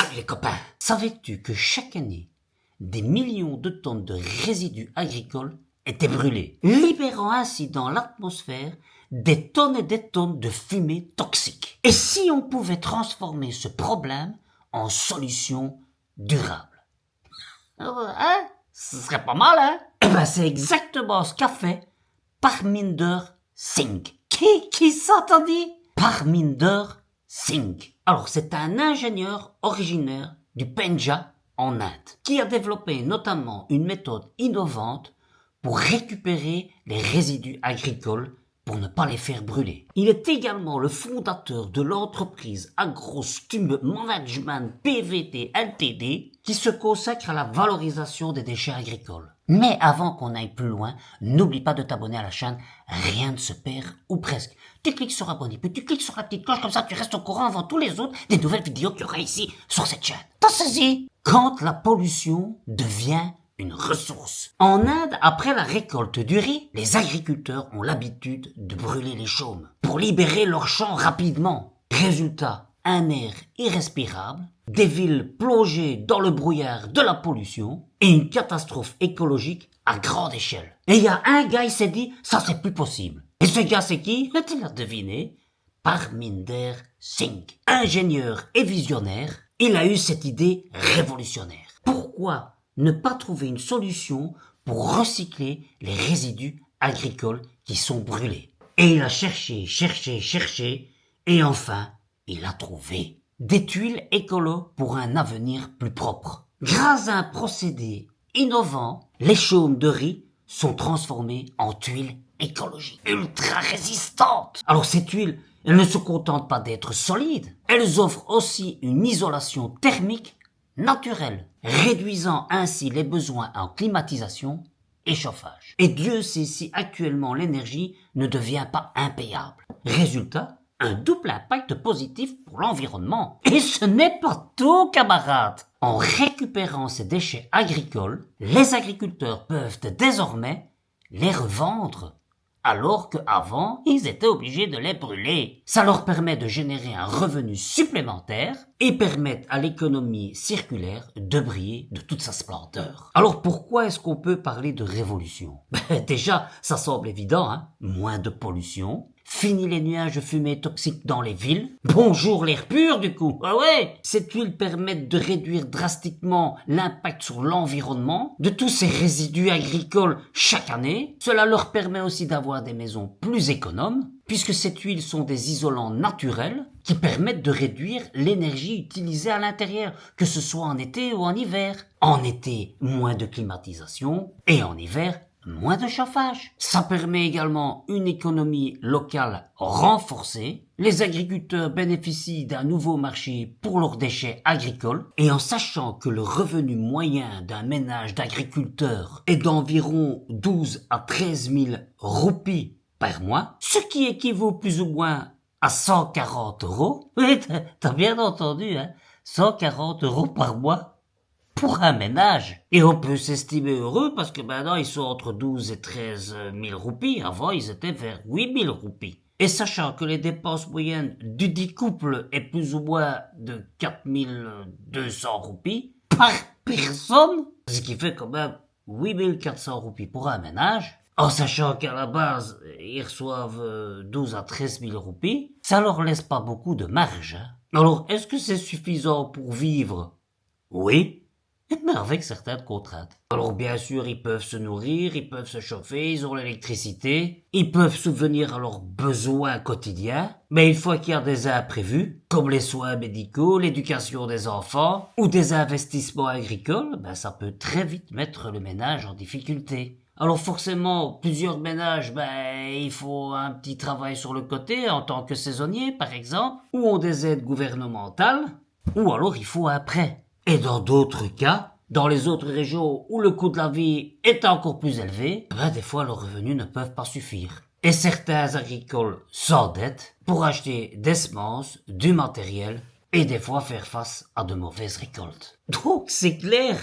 Salut les copains! Savais-tu que chaque année, des millions de tonnes de résidus agricoles étaient brûlés, libérant ainsi dans l'atmosphère des tonnes et des tonnes de fumée toxique? Et si on pouvait transformer ce problème en solution durable? Hein? Ce serait pas mal, hein? Eh ben, c'est exactement ce qu'a fait Parminder Singh. Qui ça t'a dit? Parminder Singh. Alors, c'est un ingénieur originaire du Pendjab en Inde, qui a développé notamment une méthode innovante pour récupérer les résidus agricoles pour ne pas les faire brûler. Il est également le fondateur de l'entreprise AgroStum Management PVT Ltd, qui se consacre à la valorisation des déchets agricoles. Mais avant qu'on aille plus loin, n'oublie pas de t'abonner à la chaîne, rien ne se perd, ou presque. Tu cliques sur abonner, puis tu cliques sur la petite cloche, comme ça tu restes au courant avant tous les autres des nouvelles vidéos qu'il y aura ici, sur cette chaîne. T'as saisi? Quand la pollution devient une ressource. En Inde, après la récolte du riz, les agriculteurs ont l'habitude de brûler les chaumes pour libérer leurs champs rapidement. Résultat, un air irrespirable, des villes plongées dans le brouillard de la pollution et une catastrophe écologique à grande échelle. Et il y a un gars, il s'est dit, ça c'est plus possible. Et ce gars c'est qui? Tu l'as deviné? Parminder Singh. Ingénieur et visionnaire, il a eu cette idée révolutionnaire. Pourquoi ne pas trouver une solution pour recycler les résidus agricoles qui sont brûlés? Et il a cherché, et enfin, il a trouvé des tuiles écolo pour un avenir plus propre. Grâce à un procédé innovant, les chaumes de riz sont transformés en tuiles écologiques, ultra résistantes. Alors ces tuiles, elles ne se contentent pas d'être solides, elles offrent aussi une isolation thermique naturelle, réduisant ainsi les besoins en climatisation et chauffage. Et Dieu sait si actuellement l'énergie ne devient pas impayable. Résultat, un double impact positif pour l'environnement. Et ce n'est pas tout, camarades. En récupérant ces déchets agricoles, les agriculteurs peuvent désormais les revendre, alors qu'avant, ils étaient obligés de les brûler. Ça leur permet de générer un revenu supplémentaire et permettre à l'économie circulaire de briller de toute sa splendeur. Alors pourquoi est-ce qu'on peut parler de révolution? Déjà, ça semble évident, hein? Moins de pollution, fini les nuages de fumée toxique dans les villes, bonjour l'air pur du coup. Ah ouais, ces tuiles permettent de réduire drastiquement l'impact sur l'environnement de tous ces résidus agricoles chaque année. Cela leur permet aussi d'avoir des maisons plus économes, puisque ces tuiles sont des isolants naturels qui permettent de réduire l'énergie utilisée à l'intérieur, que ce soit en été ou en hiver. En été, moins de climatisation, et en hiver, moins de chauffage. Ça permet également une économie locale renforcée. Les agriculteurs bénéficient d'un nouveau marché pour leurs déchets agricoles. Et en sachant que le revenu moyen d'un ménage d'agriculteurs est d'environ 12 à 13 000 roupies par mois, ce qui équivaut plus ou moins à 140 euros. Oui, t'as bien entendu, hein? 140 euros par mois pour un ménage. Et on peut s'estimer heureux parce que maintenant ils sont entre 12 et 13 000 roupies. Avant ils étaient vers 8 000 roupies. Et sachant que les dépenses moyennes du dit couple est plus ou moins de 4 200 roupies par personne, ce qui fait quand même 8 400 roupies pour un ménage, en sachant qu'à la base ils reçoivent 12 à 13 000 roupies, ça leur laisse pas beaucoup de marge. Hein. Alors est-ce que c'est suffisant pour vivre? Oui, mais avec certaines contraintes. Alors bien sûr, ils peuvent se nourrir, ils peuvent se chauffer, ils ont l'électricité, ils peuvent subvenir à leurs besoins quotidiens, mais une fois qu'il y a des imprévus, comme les soins médicaux, l'éducation des enfants, ou des investissements agricoles, ça peut très vite mettre le ménage en difficulté. Alors forcément, plusieurs ménages, il faut un petit travail sur le côté en tant que saisonnier, par exemple, ou ont des aides gouvernementales, ou alors il faut un prêt. Et dans d'autres cas, dans les autres régions où le coût de la vie est encore plus élevé, des fois leurs revenus ne peuvent pas suffire. Et certains agricoles s'endettent pour acheter des semences, du matériel et des fois faire face à de mauvaises récoltes. Donc c'est clair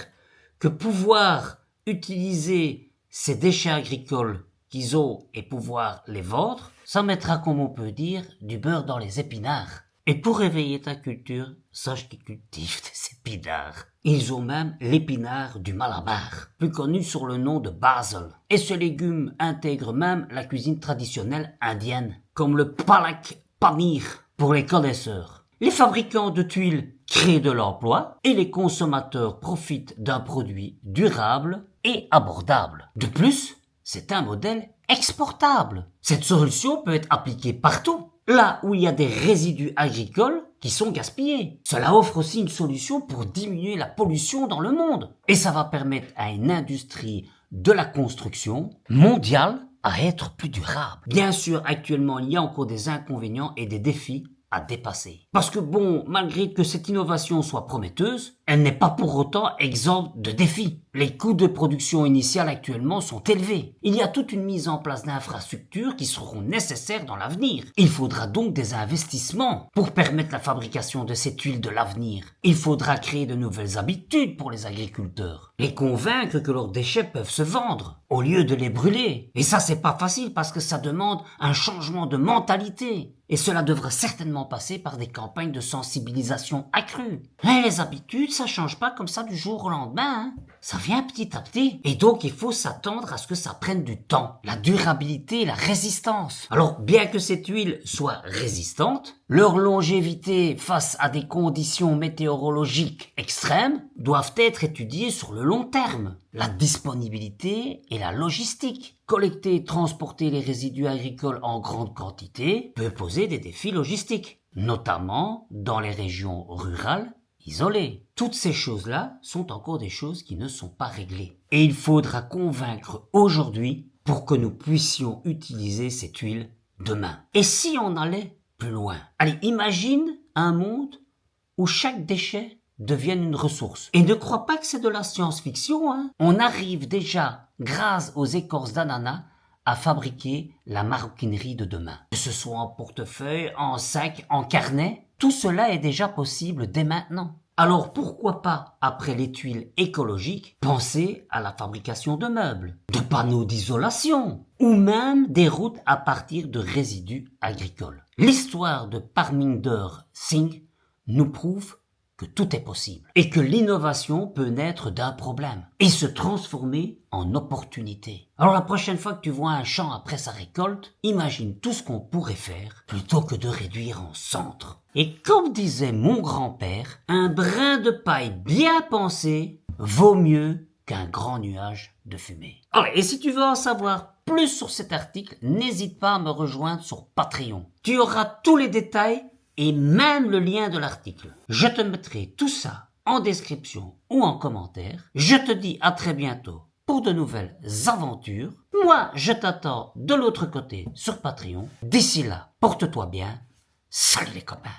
que pouvoir utiliser ces déchets agricoles qu'ils ont et pouvoir les vendre, ça mettra, comme on peut dire, du beurre dans les épinards. Et pour réveiller ta culture, sache qu'ils cultivent des épinards. épinards. Ils ont même l'épinard du Malabar, plus connu sous le nom de basil. Et ce légume intègre même la cuisine traditionnelle indienne, comme le palak paneer pour les connaisseurs. Les fabricants de tuiles créent de l'emploi et les consommateurs profitent d'un produit durable et abordable. De plus, c'est un modèle exportable. Cette solution peut être appliquée partout, là où il y a des résidus agricoles qui sont gaspillés. Cela offre aussi une solution pour diminuer la pollution dans le monde. Et ça va permettre à une industrie de la construction mondiale à être plus durable. Bien sûr, actuellement, il y a encore des inconvénients et des défis à dépasser. Parce que bon, malgré que cette innovation soit prometteuse, elle n'est pas pour autant exempte de défis. Les coûts de production initiale actuellement sont élevés. Il y a toute une mise en place d'infrastructures qui seront nécessaires dans l'avenir. Il faudra donc des investissements pour permettre la fabrication de cette huile de l'avenir. Il faudra créer de nouvelles habitudes pour les agriculteurs. Les convaincre que leurs déchets peuvent se vendre au lieu de les brûler. Et ça, c'est pas facile parce que ça demande un changement de mentalité. Et cela devra certainement passer par des campagnes de sensibilisation accrues. Mais les habitudes, ça change pas comme ça du jour au lendemain, hein. Ça vient petit à petit. Et donc, il faut s'attendre à ce que ça prenne du temps. La durabilité et la résistance. Alors, bien que cette huile soit résistante, leur longévité face à des conditions météorologiques extrêmes doivent être étudiées sur le long terme. La disponibilité et la logistique. Collecter et transporter les résidus agricoles en grande quantité peut poser des défis logistiques, notamment dans les régions rurales isolées. Toutes ces choses-là sont encore des choses qui ne sont pas réglées. Et il faudra convaincre aujourd'hui pour que nous puissions utiliser cette huile demain. Et si on allait plus loin? Allez, imagine un monde où chaque déchet devienne une ressource. Et ne crois pas que c'est de la science-fiction, hein. On arrive déjà, grâce aux écorces d'ananas, à fabriquer la maroquinerie de demain. Que ce soit en portefeuille, en sac, en carnet, tout cela est déjà possible dès maintenant. Alors pourquoi pas, après les tuiles écologiques, penser à la fabrication de meubles, de panneaux d'isolation, ou même des routes à partir de résidus agricoles. L'histoire de Parminder Singh nous prouve que tout est possible et que l'innovation peut naître d'un problème et se transformer en opportunité. Alors la prochaine fois que tu vois un champ après sa récolte, imagine tout ce qu'on pourrait faire plutôt que de réduire en cendres. Et comme disait mon grand-père, un brin de paille bien pensé vaut mieux qu'un grand nuage de fumée. Alors, et si tu veux en savoir plus sur cet article, n'hésite pas à me rejoindre sur Patreon. Tu auras tous les détails et même le lien de l'article. Je te mettrai tout ça en description ou en commentaire. Je te dis à très bientôt pour de nouvelles aventures. Moi, je t'attends de l'autre côté sur Patreon. D'ici là, porte-toi bien. Salut les copains.